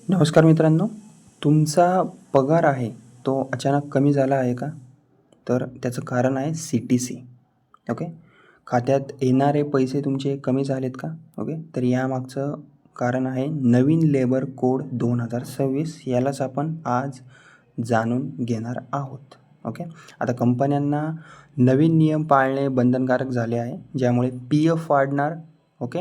नमस्कार मित्रांनो, तुमचा पगार आहे तो अचानक कमी झाला आहे का? तर त्याचं कारण आहे CTC. ओके. खात्यात येणारे पैसे तुमचे कमी झालेत का? ओके. तर यामागचं कारण आहे नवीन लेबर कोड 2026. यालाच आपण आज जाणून घेणार आहोत. ओके. आता कंपन्यांना नवीन नियम पाळणे बंधनकारक झाले आहे, ज्यामुळे PF वाढणार. ओके.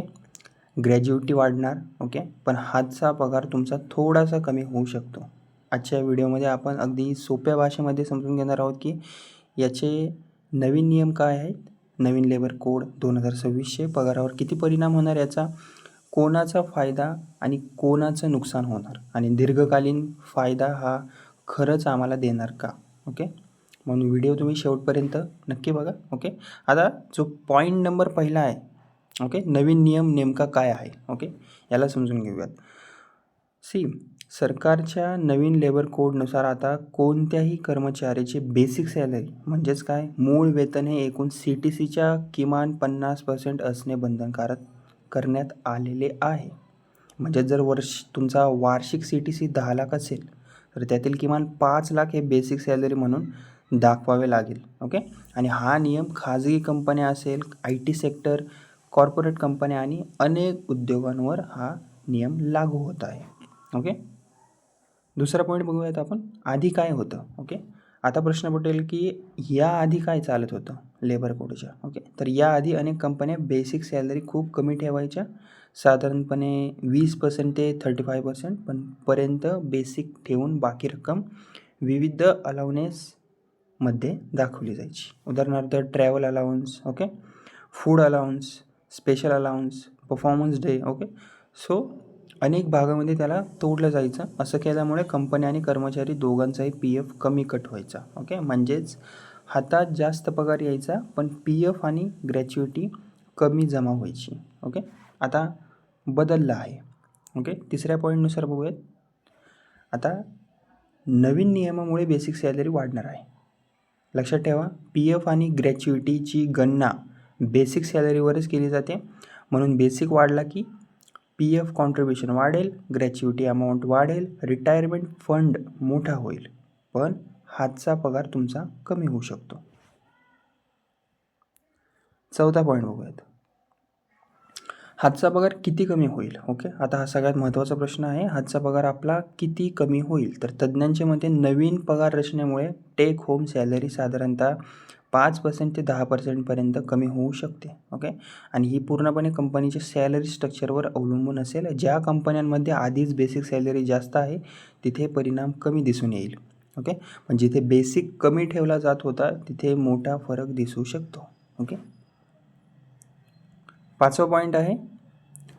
ग्रॅज्युइटी वाढणार. ओके. पण हातचा पगार तुमचा थोडासा कमी होऊ शकतो. आजच्या व्हिडिओमध्ये आपण अगदी सोप्या भाषेमध्ये समजून घेणार आहोत की याचे नवीन नियम काय आहेत, नवीन लेबर कोड 2026चे पगारावर किती परिणाम होणार, याचा कोणाचा फायदा आणि कोणाचं नुकसान होणार, आणि दीर्घकालीन फायदा हा खरंच आम्हाला देणार का? ओके. म्हणून व्हिडिओ तुम्ही शेवटपर्यंत नक्की बघा. ओके. आता जो पॉईंट नंबर पहिला आहे, ओके, नवीन नियम नेमका काय आहे, ओके, याला समजून घेऊयात. सरकारच्या नवीन लेबर कोडनुसार आता कोणत्याही कर्मचाऱ्याची बेसिक सॅलरी म्हणजेच काय, मूळ वेतन हे एकूण CTCच्या किमान 50% असणे बंधनकारक करण्यात आलेले आहे. म्हणजे जर तुमचा वार्षिक CTC 10 लाख असेल तर त्यातील किमान 5 लाख हे बेसिक सॅलरी म्हणून दाखवावे लागेल. ओके. आणि हा नियम खाजगी कंपन्या असेल, IT सेक्टर, कॉर्पोरेट कंपन्या आणि अनेक उद्योगांवर हा नियम लागू होत आहे. ओके. दुसरा पॉईंट बघूयात आपण, आधी काय होतं. ओके. आता प्रश्न पडेल की याआधी काय चालत होतं लेबर कोडच्या. ओके. तर याआधी अनेक कंपन्या बेसिक सॅलरी खूप कमी ठेवायच्या, साधारणपणे 20% ते 35% पर्यंत बेसिक ठेवून बाकी रक्कम विविध अलाउन्समध्ये दाखवली जायची. उदाहरणार्थ travel allowance, okay, food allowance, special allowance, performance day. Okay. So अनेक भागामध्ये त्याला तोडलं जायचं. असं केल्यामुळे कंपनी आणि कर्मचारी दोघांचाही PF कमी कट व्हायचा. ओके. म्हणजेच हातात जास्त पगार यायचा, पण PF आणि ग्रॅच्युइटी कमी जमा व्हायची. ओके. आता बदललं आहे. ओके. तिसऱ्या पॉईंटनुसार बघूयात. आता नवीन नियमामुळे बेसिक सॅलरी वाढणार आहे. लक्षात ठेवा, PF आणि ग्रॅच्युइटीची गणना बेसिक सॅलरीवरच केली जाते. म्हणून बेसिक वाढला की PF कॉन्ट्रिब्युशन वाढेल, ग्रॅच्युइटी अमाऊंट वाढेल, रिटायरमेंट फंड मोठा होईल, पण हातचा पगार तुमचा कमी होऊ शकतो. चौथा पॉईंट बघूयात, हातचा पगार किती कमी होईल. ओके. आता हा सगळ्यात महत्त्वाचा प्रश्न आहे, हातचा पगार आपला किती कमी होईल. तर तज्ज्ञांच्या मते नवीन पगार रचनेमुळे टेक होम सॅलरी साधारणतः 5% ते 10% पर्यंत कमी होऊ शकते. ओके. आणि ही पूर्णपणे कंपनीच्या सॅलरी स्ट्रक्चरवर अवलंबून असेल. ज्या कंपन्यांमध्ये आधीच बेसिक सॅलरी जास्त आहे तिथे परिणाम कमी दिसून येईल. ओके. पण जिथे बेसिक कमी ठेवला जात होता तिथे मोठा फरक दिसू शकतो. ओके. पाचवा पॉईंट आहे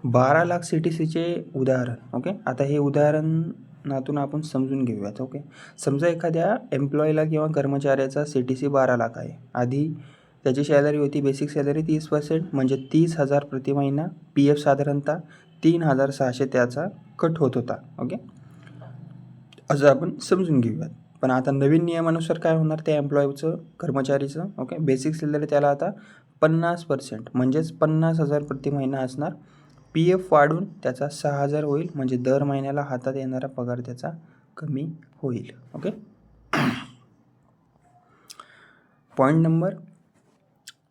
12 लाख CTCचे उदाहरण. ओके. आता हे उदाहरणातून आपण समजून घेऊयात. ओके. समजा एखाद्या एम्प्लॉईला किंवा कर्मचाऱ्याचा CTC 12 लाख आहे. आधी त्याची सॅलरी होती, बेसिक सॅलरी 30%, म्हणजे 30,000 प्रति महिना. PF साधारणतः 3,600 त्याचा कट होत होता. ओके. असं आपण समजून घेऊयात. पण आता नवीन नियमानुसार काय होणार, त्या एम्प्लॉईचं, कर्मचारीचं, ओके, बेसिक सॅलरी त्याला आता 50% म्हणजेच 50,000 प्रति महिना असणार. PF वाढून त्याचा 6,000 होईल, म्हणजे दर महिन्याला हातात येणारा पगार त्याचा कमी होईल. ओके. पॉईंट नंबर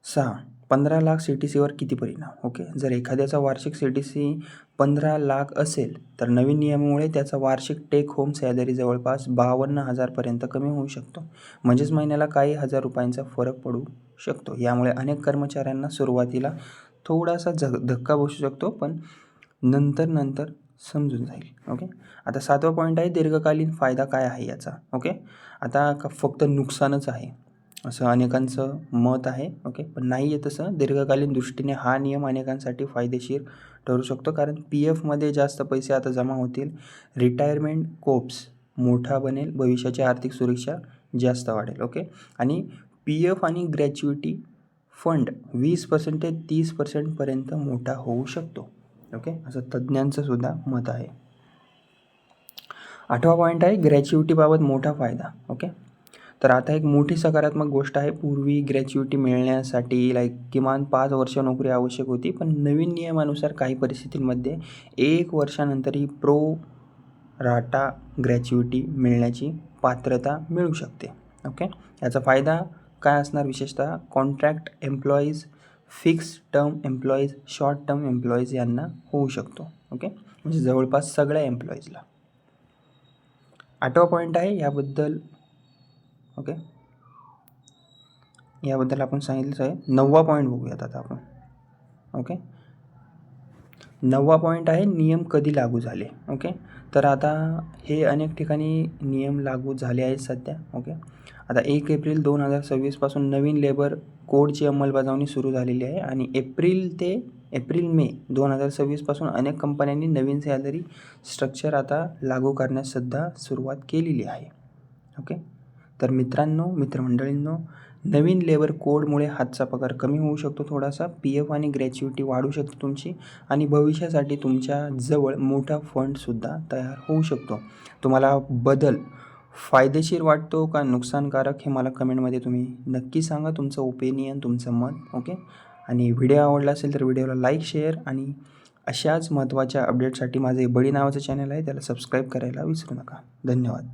6, 15 लाख CTCवर किती परिणाम. ओके. जर एखाद्याचा वार्षिक CTC 15 लाख असेल तर नवीन नियमामुळे त्याचा वार्षिक टेक होम सॅलरी जवळपास 52,000 पर्यंत कमी होऊ शकतो. म्हणजेच महिन्याला काही हजार रुपयांचा फरक पडू शकतो. यामुळे अनेक कर्मचाऱ्यांना सुरुवातीला थोडासा धक्का बसू शकतो, पण नंतर समजून जाईल. ओके. आता 7वा पॉईंट आहे दीर्घकालीन फायदा काय आहे याचा. ओके. आता फक्त नुकसानच आहे असं अनेकांचं मत आहे. ओके. पण नाही आहे तसं. दीर्घकालीन दृष्टीने हा नियम अनेकांसाठी फायदेशीर ठरू शकतो, कारण PFमध्ये जास्त पैसे आता जमा होतील, रिटायरमेंट कोर्प्स मोठा बनेल, भविष्याची आर्थिक सुरक्षा जास्त वाढेल. ओके. आणि PF आणि ग्रॅच्युइटी फंड 20% ते 30% पर्यंत मोठा होऊ शकतो. ओके. असं तज्ज्ञांचं सुद्धा मत आहे. 8वा पॉईंट आहे ग्रॅच्युइटीबाबत मोठा फायदा. ओके. तर आता एक मोठी सकारात्मक गोष्ट आहे. पूर्वी ग्रॅच्युइटी मिळण्यासाठी किमान 5 वर्ष नोकरी आवश्यक होती, पण नवीन नियमानुसार काही परिस्थितींमध्ये 1 वर्षानंतरही राटा ग्रॅच्युइटी मिळण्याची पात्रता मिळू शकते. ओके, याचा फायदा काय असणार? विशेषतः contract employees, fix term employees, short term employees यांना होऊ शकतो. ओके, म्हणजे जवळपास सगळ्या एम्प्लॉईजला. 8वा पॉईंट आहे याबद्दल. ओके, याबद्दल आपण सांगितलंच आहे. 9वा पॉईंट बघूयात आता आपण. ओके, 9वा पॉईंट आहे नियम कधी लागू झाले. ओके, तर आता हे अनेक ठिकाणी नियम लागू झाले आहेत सध्या. ओके, आता 1 एप्रिल 2026 पासून नवीन लेबर कोडची अंमलबजावणी सुरू झालेली आहे आणि एप्रिल-मे 2026 पासून अनेक कंपन्यांनी नवीन सॅलरी स्ट्रक्चर आता लागू करण्याससुद्धा सुरुवात केलेली आहे. ओके, तर मित्रमंडळींनो, नवीन लेबर कोडमुळे हातचा पगार कमी होऊ शकतो थोडासा, PF आणि ग्रॅच्युइटी वाढू शकते तुमची आणि भविष्यासाठी तुमच्या जवळ मोठा फंडसुद्धा तयार होऊ शकतो. तुम्हाला बदल फायदेशीर वाटतो का नुकसानकारक हे मला कमेंटमध्ये तुम्ही नक्की सांगा, तुमचं ओपिनियन, तुमचं मत. ओके, आणि व्हिडिओ आवडला असेल तर व्हिडिओला लाईक, शेअर आणि अशाच महत्त्वाच्या अपडेटसाठी माझे बडी नावाचं चॅनल आहे त्याला सबस्क्राईब करायला विसरू नका. धन्यवाद.